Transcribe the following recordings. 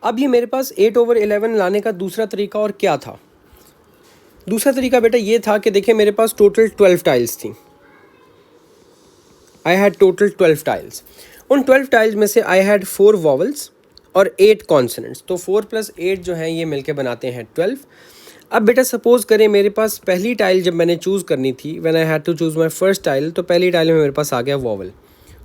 अब ये मेरे पास 8/11 लाने का दूसरा तरीका और क्या था? दूसरा तरीका बेटा ये था कि देखिए मेरे पास टोटल 12 टाइल्स थी। I had total 12 tiles. उन 12 टाइल्स में से आई हैड 4 वॉवल्स और 8 कॉन्सोनेंट्स। तो 4 + 8 जो हैं ये मिलके बनाते हैं 12। अब बेटा सपोज करें मेरे पास पहली टाइल जब मैंने चूज़ करनी थी, when I had to choose my first tile, तो पहली टाइल में मेरे पास आ गया वॉवल।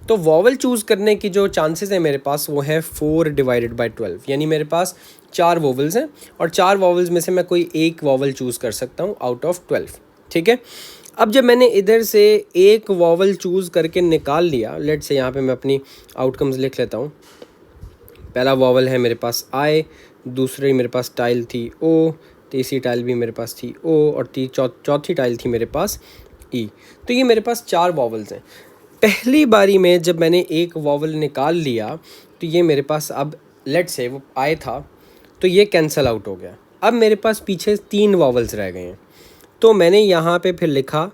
तो वॉवल चूज़ करने की जो चांसेस हैं मेरे पास वो है 4/12, यानी मेरे पास 4 वॉवल्स हैं और 4 वॉवल्स में से मैं कोई एक वॉवल चूज़ कर सकता हूँ आउट ऑफ 12। ठीक है। अब जब मैंने इधर से एक वॉवल चूज़ करके निकाल लिया, लेट्स से यहाँ पे मैं अपनी आउटकम्स लिख लेता हूँ। पहला वॉवल है मेरे पास आई, दूसरी मेरे पास टाइल थी ओ, तीसरी टाइल भी मेरे पास थी ओ और चौथी टाइल थी मेरे पास ई। तो ये मेरे पास 4 वॉवल्स हैं। पहली बारी में जब मैंने एक वॉवल निकाल लिया तो ये मेरे पास अब लेट्स से वो आई था तो ये कैंसिल आउट हो गया। अब मेरे पास पीछे 3 वॉवल्स रह गए हैं। तो मैंने यहाँ पे फिर लिखा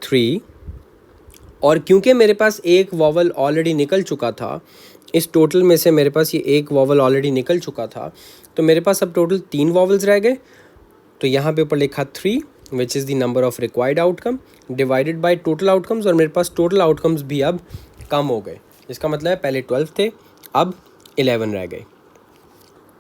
3 और क्योंकि मेरे पास एक वॉवल ऑलरेडी निकल चुका था, इस टोटल में से मेरे पास ये एक वॉवल ऑलरेडी निकल चुका था, तो मेरे पास अब टोटल 3 वॉवल्स रह गए। तो यहाँ पे ऊपर लिखा 3 which is the number of required outcome divided by total outcomes, और मेरे पास टोटल आउटकम्स भी अब कम हो गए। इसका मतलब है पहले 12 थे, अब 11 रह गए।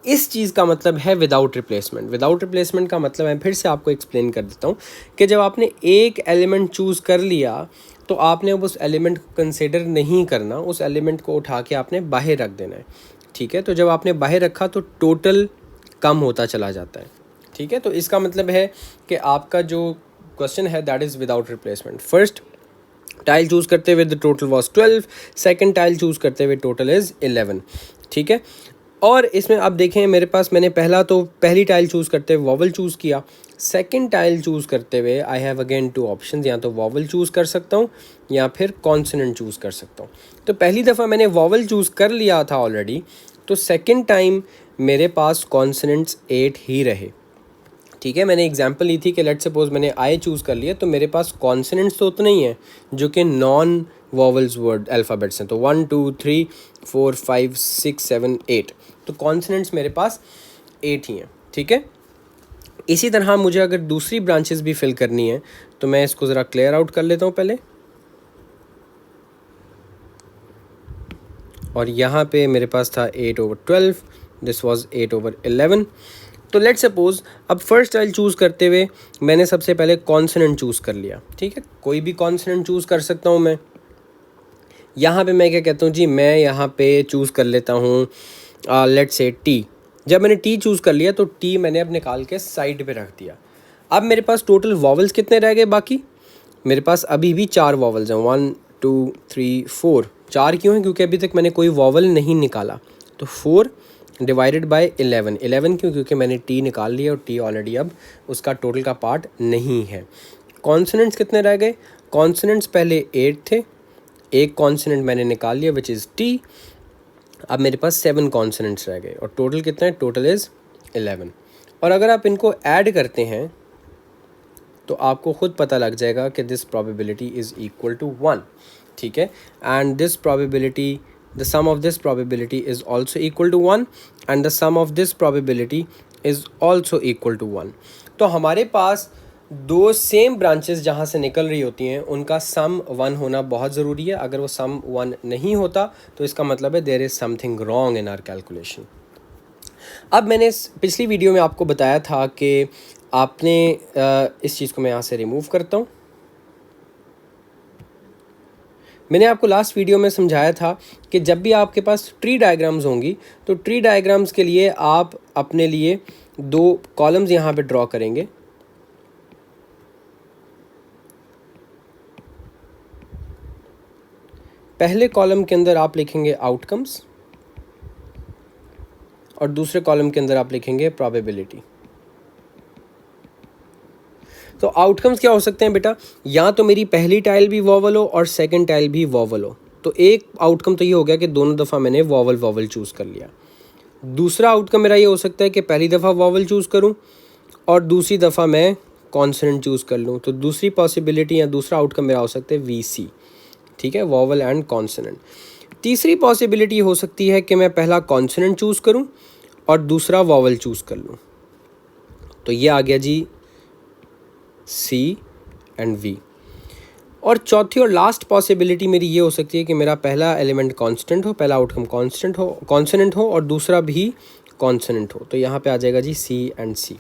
इस चीज़ का मतलब है विदाउट रिप्लेसमेंट। विदाउट रिप्लेसमेंट का मतलब है, फिर से आपको एक्सप्लेन कर देता हूँ, कि जब आपने एक एलिमेंट चूज़ कर लिया तो आपने अब उस एलिमेंट को कंसिडर नहीं करना, उस एलिमेंट को उठा के आपने बाहर रख देना है। ठीक है। तो जब आपने बाहर रखा तो टोटल कम होता चला जाता है। ठीक है। तो इसका मतलब है कि आपका जो क्वेश्चन है that is without replacement. First tile choose करते हुए the total was 12, second tile choose करते हुए टोटल इज़ 11। ठीक है। और इसमें आप देखें मेरे पास मैंने पहली टाइल चूज़ करते हुए वॉवल चूज़ किया, सेकंड टाइल चूज़ करते हुए आई हैव अगेन 2 ऑप्शंस, या तो वॉवल चूज़ कर सकता हूँ या फिर कॉन्सोनेंट चूज़ कर सकता हूँ। तो पहली दफ़ा मैंने वॉवल चूज़ कर लिया था ऑलरेडी, तो सेकंड टाइम मेरे पास कॉन्सोनेंट्स 8 ही रहे। ठीक है। मैंने एग्जांपल ली थी कि लेट्स सपोज मैंने आई चूज़ कर लिया, तो मेरे पास कॉन्सोनेंट्स तो उतने ही हैं जो कि नॉन वॉवल्स वर्ड अल्फ़ाबेट्स हैं। तो 1 2 3 4 5 6 7 8, तो कॉन्सोनेंट्स मेरे पास 8 ही हैं। ठीक है। इसी तरह मुझे अगर दूसरी ब्रांचेस भी फिल करनी है तो मैं इसको ज़रा क्लियर आउट कर लेता हूँ पहले, और यहाँ पे मेरे पास था 8/12, दिस वाज 8/11। तो लेट्स सपोज अब फर्स्ट टाइल चूज़ करते हुए मैंने सबसे पहले कॉन्सोनेंट चूज़ कर लिया। ठीक है। कोई भी कॉन्सोनेंट चूज़ कर सकता हूँ मैं। यहाँ पे मैं क्या कहता हूँ जी, मैं यहाँ पे चूज़ कर लेता हूँ लेट्स से टी। जब मैंने टी चूज़ कर लिया तो टी मैंने अब निकाल के साइड पे रख दिया। अब मेरे पास टोटल वॉवल्स कितने रह गए बाकी? मेरे पास अभी भी 4 वॉवल्स हैं, 1 2 3 4। 4 क्यों है? क्योंकि अभी तक मैंने कोई वॉवल नहीं निकाला। तो 4 डिवाइडेड बाय 11। 11 क्यों? क्योंकि मैंने टी निकाल लिया और टी ऑलरेडी अब उसका टोटल का पार्ट नहीं है। कॉन्सोनेंट्स कितने रह गए? कॉन्सोनेंट्स पहले 8 थे, एक कॉन्सोनेंट मैंने निकाल लिया विच इज़ टी। अब मेरे पास 7 कॉन्सोनेंट्स रह गए और टोटल कितना है? Total is 11। और अगर आप इनको ऐड करते हैं तो आपको ख़ुद पता लग जाएगा कि this probability is equal to 1। ठीक है। And this probability, the sum of this probability is also equal to 1 and the sum of this probability is also equal to 1। तो हमारे पास 2 सेम ब्रांचेस जहाँ से निकल रही होती हैं उनका सम 1 होना बहुत ज़रूरी है। अगर वो सम 1 नहीं होता तो इसका मतलब है there is something wrong in our calculation. अब मैंने पिछली वीडियो में आपको बताया था कि आपने इस चीज़ को मैं यहाँ से रिमूव करता हूँ। मैंने आपको लास्ट वीडियो में समझाया था कि जब भी आपके पास ट्री डायग्राम्स होंगी तो ट्री डायग्राम्स के लिए आप अपने लिए 2 कॉलम्स यहाँ पे ड्रॉ करेंगे। पहले कॉलम के अंदर आप लिखेंगे आउटकम्स और दूसरे कॉलम के अंदर आप लिखेंगे प्रोबेबिलिटी। तो आउटकम्स क्या हो सकते हैं बेटा? या तो मेरी पहली टाइल भी वॉवल हो और सेकंड टाइल भी वॉवल हो। तो एक आउटकम तो ये हो गया कि दोनों दफ़ा मैंने वॉवल चूज़ कर लिया। दूसरा आउटकम मेरा ये हो सकता है कि पहली दफ़ा वॉवल चूज़ करूं और दूसरी दफ़ा मैं कॉन्सोनेंट चूज़ कर लूं। तो दूसरी पॉसिबिलिटी या दूसरा आउटकम मेरा हो सकता है VC। ठीक है, वॉवल एंड कॉन्सोनेंट। तीसरी पॉसिबिलिटी हो सकती है कि मैं पहला कॉन्सोनेंट चूज़ करूं और दूसरा वॉवल चूज़ कर लूँ, तो ये आ गया जी सी एंड वी। और चौथी और लास्ट पॉसिबिलिटी मेरी ये हो सकती है कि मेरा पहला एलिमेंट कांस्टेंट हो, पहला आउटकम कॉन्सोनेंट हो और दूसरा भी कॉन्सोनेंट हो। तो यहाँ पे आ जाएगा जी सी एंड सी।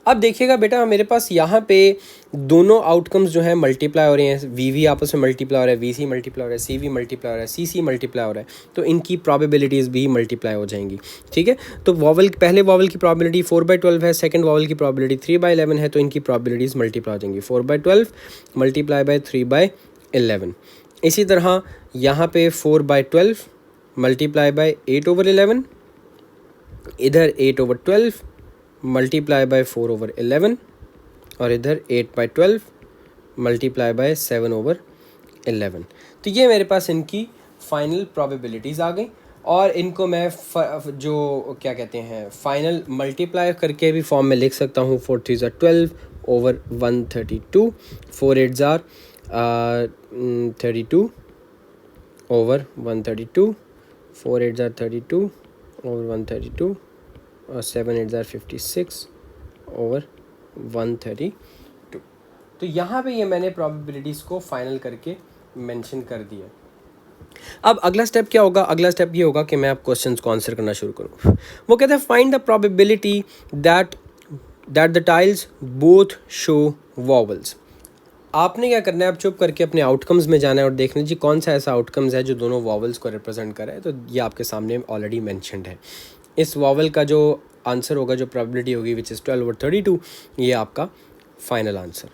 अब देखिएगा बेटा, मेरे पास यहाँ पे दोनों आउटकम्स जो हैं मल्टीप्लाई हो रहे हैं, वी वी आपस में मल्टीप्लाई हो रहा है, वी सी मल्टीप्लाई हो रहा है, सी वी मल्टीप्लाई हो रहा है, सी सी मल्टीप्लाई हो रहा है, तो इनकी प्रॉबिलिटीज़ भी मल्टीप्लाई हो जाएंगी। ठीक है, तो पहले वॉवल की प्रॉबिलिटी 4/12 है, सेकंड वॉवल की प्रॉबिलिटी 3/11 है, तो इनकी प्रॉबिलिटीज़ मल्टीप्लाई हो जाएंगी। 4/12 मल्टीप्लाई बाय 3/11। इसी तरह यहाँ पे 4/12 मल्टीप्लाई बाय 8/11, इधर 8/12 मल्टीप्लाई बाय 4/11 और इधर 8/12 मल्टीप्लाई बाय 7/11। तो ये मेरे पास इनकी फाइनल प्रोबेबिलिटीज़ आ गई और इनको मैं जो क्या कहते हैं फाइनल मल्टीप्लाई करके भी फॉर्म में लिख सकता हूँ। 4 3 12 ओवर 132, 4 8 32 ओवर 132, 4 8 32 ओवर 132 और 7 8 56 ओवर 132। तो यहाँ पे ये मैंने प्रोबेबिलिटीज़ को फाइनल करके मेंशन कर दिया। अब अगला स्टेप क्या होगा? अगला स्टेप ये होगा कि मैं अब क्वेश्चंस को आंसर करना शुरू करूँ। वो कहते हैं find the probability that the tiles both show vowels. आपने क्या करना है, आप चुप करके अपने आउटकम्स में जाना है और देखना जी कौन सा ऐसा आउटकम्स है जो दोनों वॉवल्स को रिप्रेजेंट कर रहा है। तो ये आपके सामने ऑलरेडी मेंशन्ड है। इस वॉवल का जो आंसर होगा, जो प्रोबेबिलिटी होगी विच इज़ 12/32, ये आपका फाइनल आंसर।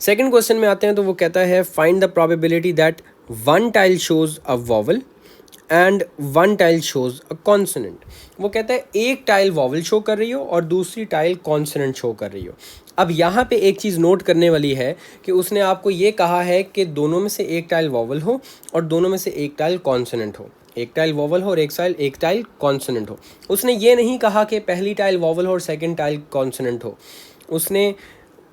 सेकंड क्वेश्चन में आते हैं तो वो कहता है find the probability that one tile shows a vowel and one tile shows a consonant. वो कहता है एक टाइल वॉवल शो कर रही हो और दूसरी टाइल कॉन्सोनेंट शो कर रही हो। अब यहाँ पे एक चीज़ नोट करने वाली है कि उसने आपको ये कहा है कि दोनों में से एक टाइल वॉवल हो और दोनों में से एक टाइल कॉन्सोनेंट हो। एक टाइल वॉवल हो और एक टाइल कॉन्सोनेंट हो। उसने ये नहीं कहा कि पहली टाइल वॉवल हो और सेकंड टाइल कॉन्सोनेंट हो। उसने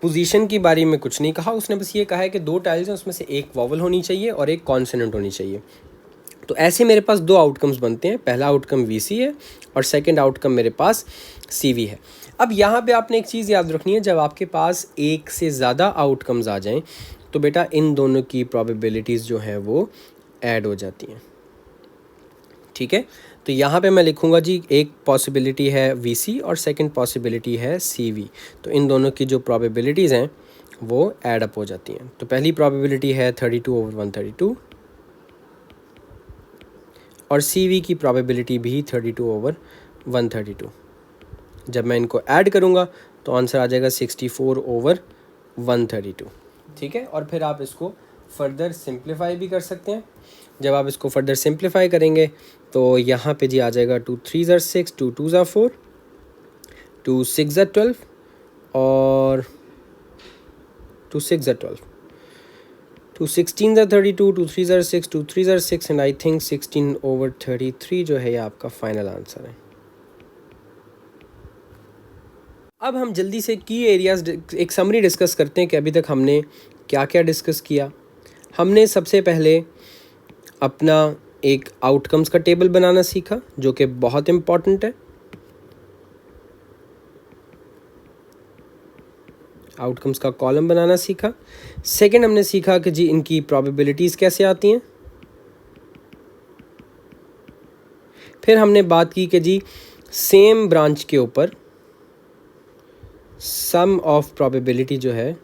पोजीशन की बारे में कुछ नहीं कहा। उसने बस ये कहा है कि दो टाइल्स हैं, उसमें से एक वॉवल होनी चाहिए और एक कॉन्सोनेंट होनी चाहिए। तो ऐसे मेरे पास दो आउटकम्स बनते हैं। पहला आउटकम वी सी है और सेकंड आउटकम मेरे पास सी वी है। अब यहाँ पे आपने एक चीज़ याद रखनी है, जब आपके पास एक से ज़्यादा आउटकम्स आ जाएं तो बेटा इन दोनों की प्रोबेबिलिटीज़ जो हैं वो ऐड हो जाती हैं। ठीक है, तो यहाँ पे मैं लिखूँगा जी एक पॉसिबिलिटी है वी सी और सेकंड पॉसिबिलिटी है सी वी। तो इन दोनों की जो प्रोबेबिलिटीज़ हैं वो ऐड अप हो जाती हैं। तो पहली प्रोबेबिलिटी है 32/132 और सी वी की प्रोबेबिलिटी भी 32/132। जब मैं इनको ऐड करूँगा तो आंसर आ जाएगा 64/132। ठीक है, और फिर आप इसको फर्दर सिंप्लीफाई भी कर सकते हैं। जब आप इसको फर्दर सिंप्लीफाई करेंगे तो यहाँ पे जी आ जाएगा 2 3 6, 2 2 4, 2 6 12 और 2 6 12, 2 16 32, 2 3 6, 2 3 6 एंड आई थिंक 16/33 जो है ये आपका फाइनल आंसर है। अब हम जल्दी से की एरियाज एक समरी डिस्कस करते हैं कि अभी तक हमने क्या क्या डिस्कस किया। हमने सबसे पहले अपना एक आउटकम्स का टेबल बनाना सीखा जो कि बहुत इम्पॉर्टेंट है। आउटकम्स का कॉलम बनाना सीखा। सेकंड हमने सीखा कि जी इनकी प्रोबेबिलिटीज़ कैसे आती हैं। फिर हमने बात की कि जी सेम ब्रांच के ऊपर सम ऑफ प्रोबेबिलिटी जो है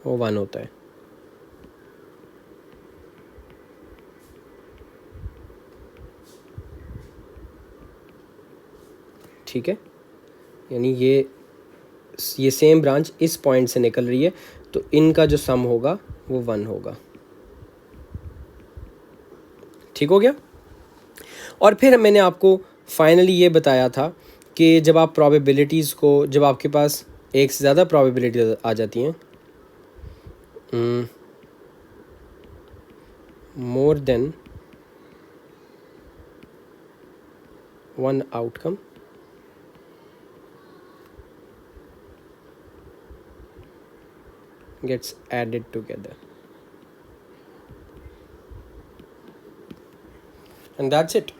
वो 1 होता है। ठीक है, यानी ये सेम ब्रांच इस पॉइंट से निकल रही है तो इनका जो सम होगा वो 1 होगा। ठीक हो गया। और फिर मैंने आपको फाइनली ये बताया था कि जब आप प्रोबेबिलिटीज़ को, जब आपके पास एक से ज़्यादा प्रोबेबिलिटी आ जाती हैं, more than one outcome gets added together। And that's it.